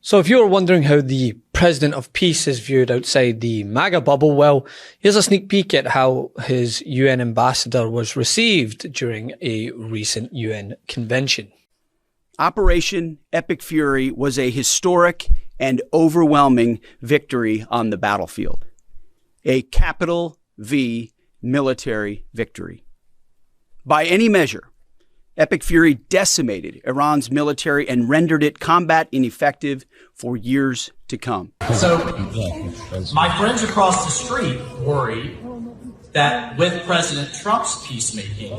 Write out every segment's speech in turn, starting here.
So if you're wondering how the President of Peace is viewed outside the MAGA bubble, well, here's a sneak peek at how his UN ambassador was received during a recent UN convention. Operation Epic Fury was a historic and overwhelming victory on the battlefield. A capital V military victory. By any measure, Epic Fury decimated Iran's military and rendered it combat ineffective for years to come. So, my friends across the street worry that with President Trump's peacemaking,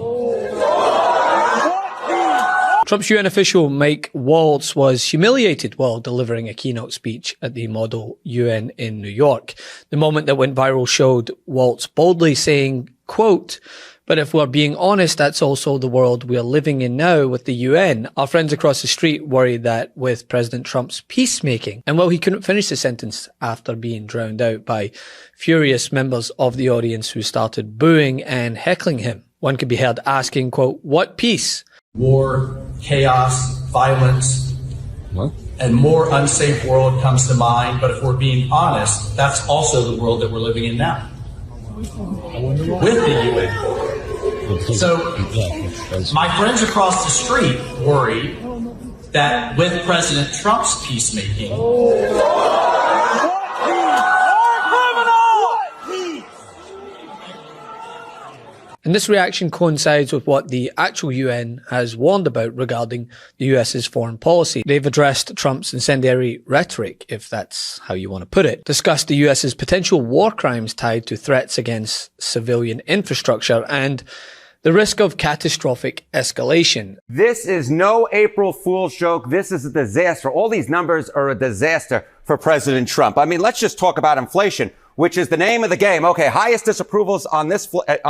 Trump's UN official Mike Waltz was humiliated while delivering a keynote speech at the Model UN in New York. The moment that went viral showed Waltz boldly saying, quote, "But if we're being honest, that's also the world we're living in now with the UN. Our friends across the street worry that with President Trump's peacemaking." And well, he couldn't finish the sentence after being drowned out by furious members of the audience who started booing and heckling him. One could be heard asking, quote, "What peace?" war, chaos, violence, and more unsafe world comes to mind. But if we're being honest, that's also the world that we're living in now with the UN. So my friends across the street worry that with President Trump's peacemaking, and this reaction coincides with what the actual UN has warned about regarding the US's foreign policy. They've addressed Trump's incendiary rhetoric, if that's how you want to put it, discussed the US's potential war crimes tied to threats against civilian infrastructure, and the risk of catastrophic escalation. This is no April Fool's joke. This is a disaster. All these numbers are a disaster for President Trump. I mean, let's just talk about inflation, which is the name of the game. Okay, highest disapprovals on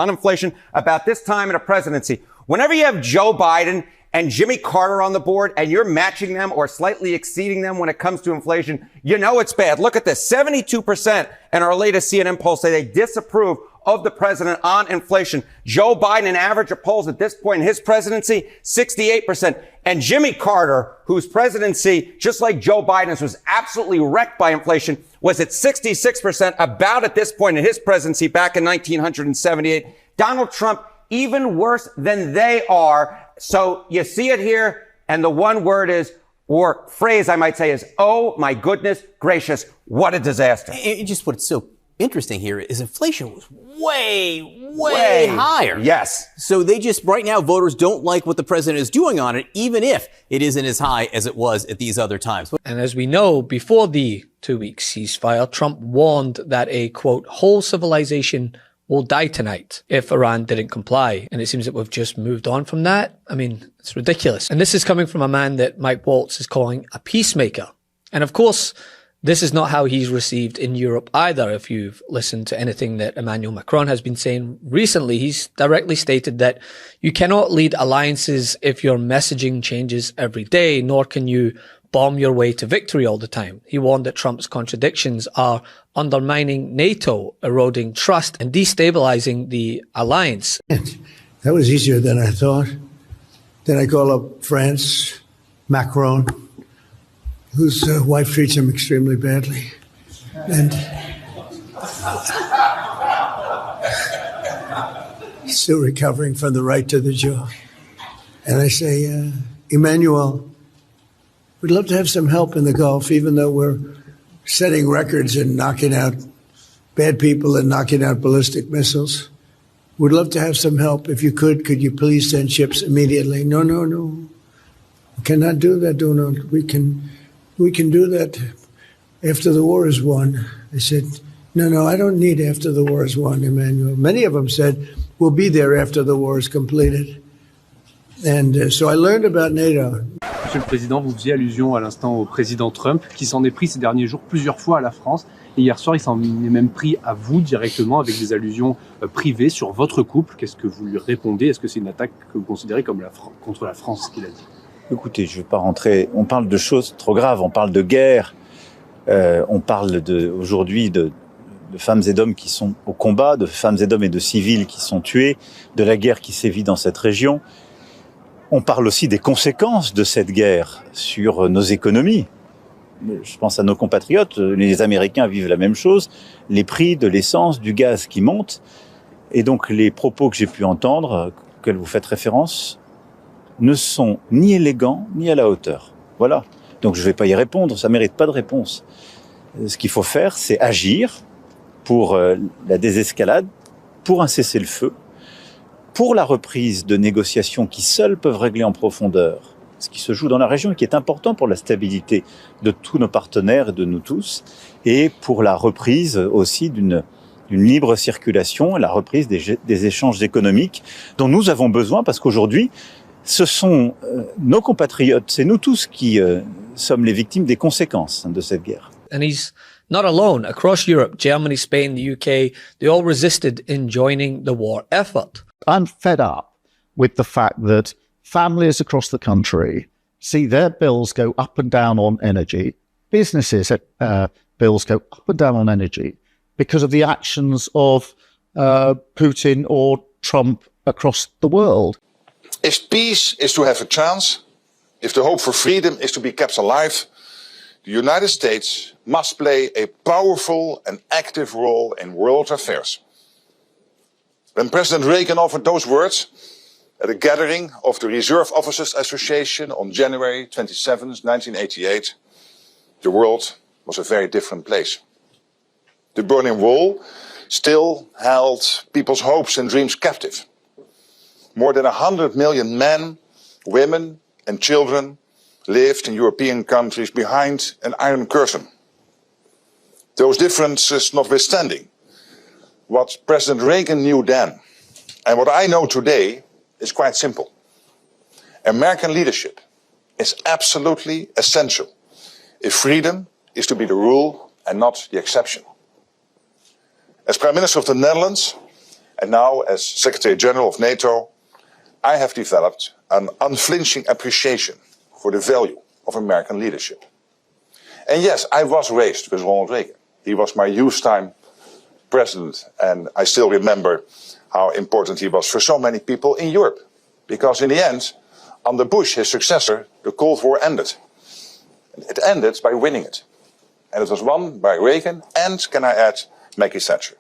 inflation about this time in a presidency. Whenever you have Joe Biden and Jimmy Carter on the board and you're matching them or slightly exceeding them when it comes to inflation, you know it's bad. Look at this. 72% in our latest CNN poll say they disapprove of the president on inflation. Joe Biden, an average of polls at this point in his presidency, 68%. And Jimmy Carter, whose presidency, just like Joe Biden's, was absolutely wrecked by inflation, was at 66%, about at this point in his presidency back in 1978. Donald Trump, even worse than they are. So you see it here, and the one word is, or phrase I might say is, oh my goodness gracious, what a disaster. And just what's so interesting here is inflation was way higher. Yes. So they just, right now, voters don't like what the president is doing on it, even if it isn't as high as it was at these other times. And as we know, before the 2-week ceasefire, Trump warned that a, quote, whole civilization will die tonight if Iran didn't comply. And it seems that we've just moved on from that. I mean, it's ridiculous. And this is coming from a man that Mike Waltz is calling a peacemaker. And of course, this is not how he's received in Europe either. If you've listened to anything that Emmanuel Macron has been saying recently, he's directly stated that you cannot lead alliances if your messaging changes every day, nor can you bomb your way to victory all the time. He warned that Trump's contradictions are undermining NATO, eroding trust, and destabilizing the alliance. That was easier than I thought. Then I call up France, Macron, whose wife treats him extremely badly. And he's still recovering from the right to the jaw. And I say, Emmanuel, we'd love to have some help in the Gulf, even though we're setting records and knocking out bad people and knocking out ballistic missiles. We'd love to have some help. If you could you please send ships immediately? No. We cannot do that, Donald. We can do that after the war is won. I said, no, I don't need after the war is won, Emmanuel. Many of them said, we'll be there after the war is completed. And so I learned about NATO. Monsieur le Président, vous faisiez allusion à l'instant au président Trump, qui s'en est pris ces derniers jours plusieurs fois à la France. Et hier soir, il s'en est même pris à vous directement avec des allusions privées sur votre couple. Qu'est-ce que vous lui répondez? Est-ce que c'est une attaque que vous considérez comme contre la France, qu'il a dit? Écoutez, je ne vais pas rentrer. On parle de choses trop graves. On parle de guerre. On parle aujourd'hui de femmes et d'hommes qui sont au combat, de femmes et d'hommes et de civils qui sont tués, de la guerre qui sévit dans cette région. On parle aussi des conséquences de cette guerre sur nos économies. je pense à nos compatriotes, les Américains vivent la même chose, les prix de l'essence, du gaz qui montent. Et donc les propos que j'ai pu entendre, auxquels vous faites référence, ne sont ni élégants ni à la hauteur. Voilà. Donc je ne vais pas y répondre, ça ne mérite pas de réponse. Ce qu'il faut faire, c'est agir pour la désescalade, pour un cessez-le-feu, pour la reprise de négociations qui seules peuvent régler en profondeur ce qui se joue dans la région et qui est important pour la stabilité de tous nos partenaires et de nous tous, et pour la reprise aussi d'une libre circulation, la reprise des échanges économiques dont nous avons besoin, parce qu'aujourd'hui, ce sont nos compatriotes, c'est nous tous qui sommes les victimes des conséquences de cette guerre. And he's not alone. Across Europe, Germany, Spain, the UK, they all resisted in joining the war effort. I'm fed up with the fact that families across the country see their bills go up and down on energy, businesses' bills go up and down on energy because of the actions of Putin or Trump across the world. If peace is to have a chance, if the hope for freedom is to be kept alive, the United States must play a powerful and active role in world affairs. When President Reagan offered those words at a gathering of the Reserve Officers Association on January 27, 1988, the world was a very different place. The Berlin Wall still held people's hopes and dreams captive. More than 100 million men, women and children lived in European countries behind an Iron Curtain. Those differences notwithstanding, what President Reagan knew then and what I know today is quite simple. American leadership is absolutely essential if freedom is to be the rule and not the exception. As Prime Minister of the Netherlands and now as Secretary General of NATO, I have developed an unflinching appreciation for the value of American leadership. And yes, I was raised with Ronald Reagan. He was my youth time president, and I still remember how important he was for so many people in Europe. Because in the end, under Bush, his successor, the Cold War ended. It ended by winning it. And it was won by Reagan and, can I add, MeidasTouch.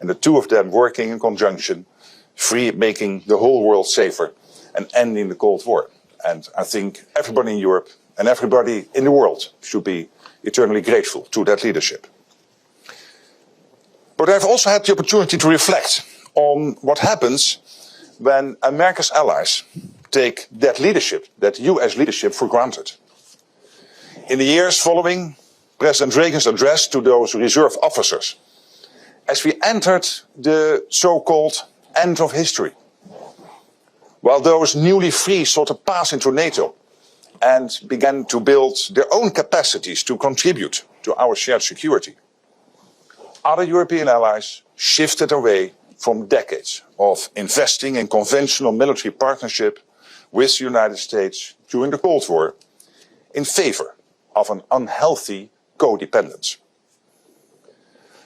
And the two of them working in conjunction, making the whole world safer and ending the Cold War. And I think everybody in Europe and everybody in the world should be eternally grateful to that leadership. But I've also had the opportunity to reflect on what happens when America's allies take that leadership, that US leadership, for granted. In the years following President Reagan's address to those reserve officers, as we entered the so-called end of history, while those newly free sought to pass into NATO and began to build their own capacities to contribute to our shared security, other European allies shifted away from decades of investing in conventional military partnership with the United States during the Cold War in favor of an unhealthy codependence.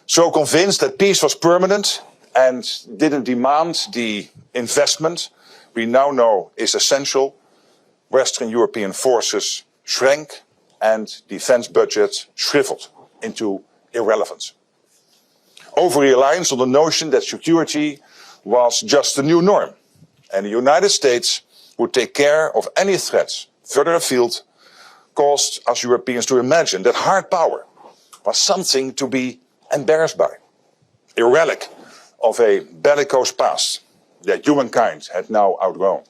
So convinced that peace was permanent and didn't demand the investment we now know is essential, Western European forces shrank and defense budgets shriveled into irrelevance. Over-reliance on the notion that security was just the new norm, and the United States would take care of any threats further afield, caused us Europeans to imagine that hard power was something to be embarrassed by, a relic of a bellicose past that humankind had now outgrown.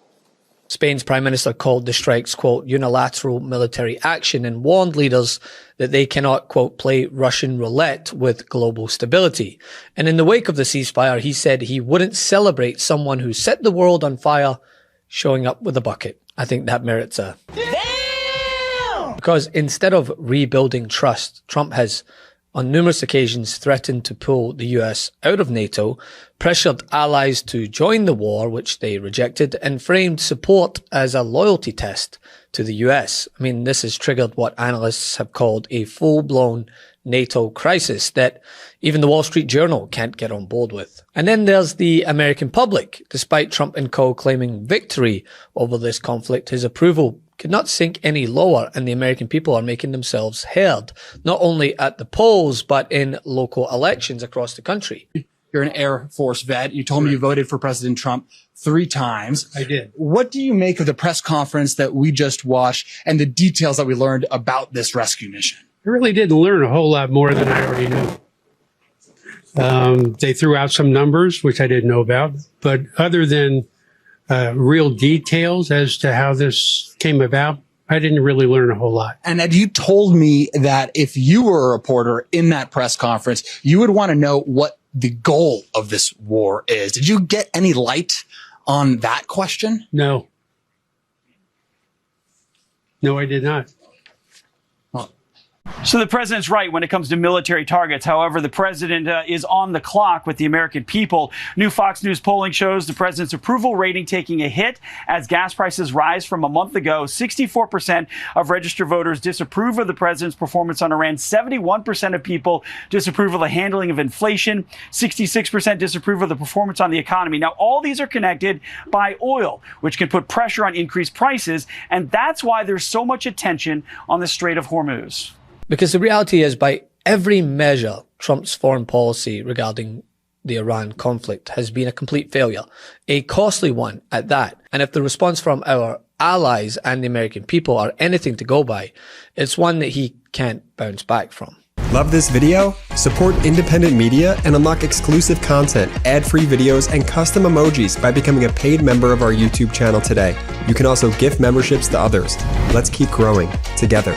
Spain's Prime Minister called the strikes, quote, unilateral military action and warned leaders that they cannot, quote, play Russian roulette with global stability. And in the wake of the ceasefire, he said he wouldn't celebrate someone who set the world on fire showing up with a bucket. I think that merits a... Damn! Because instead of rebuilding trust, Trump has on numerous occasions threatened to pull the US out of NATO, pressured allies to join the war, which they rejected, and framed support as a loyalty test to the US. I mean, this has triggered what analysts have called a full-blown NATO crisis that even the Wall Street Journal can't get on board with. And then there's the American public. Despite Trump and co. claiming victory over this conflict, his approval could not sink any lower, and the American people are making themselves heard, not only at the polls, but in local elections across the country. You're an Air Force vet. You told me you voted for President Trump 3 times. I did. What do you make of the press conference that we just watched and the details that we learned about this rescue mission? I really didn't learn a whole lot more than I already knew. They threw out some numbers, which I didn't know about, but other than real details as to how this came about, I didn't really learn a whole lot. And Ed, you told me that if you were a reporter in that press conference, you would want to know what the goal of this war is. Did you get any light on that question? No. No, I did not. So the president's right when it comes to military targets. However, the president is on the clock with the American people. New Fox News polling shows the president's approval rating taking a hit as gas prices rise from a month ago. 64% of registered voters disapprove of the president's performance on Iran. 71% of people disapprove of the handling of inflation. 66% disapprove of the performance on the economy. Now, all these are connected by oil, which can put pressure on increased prices. And that's why there's so much attention on the Strait of Hormuz. Because the reality is, by every measure, Trump's foreign policy regarding the Iran conflict has been a complete failure, a costly one at that. And if the response from our allies and the American people are anything to go by, it's one that he can't bounce back from. Love this video? Support independent media and unlock exclusive content, ad-free videos, and custom emojis by becoming a paid member of our YouTube channel today. You can also gift memberships to others. Let's keep growing together.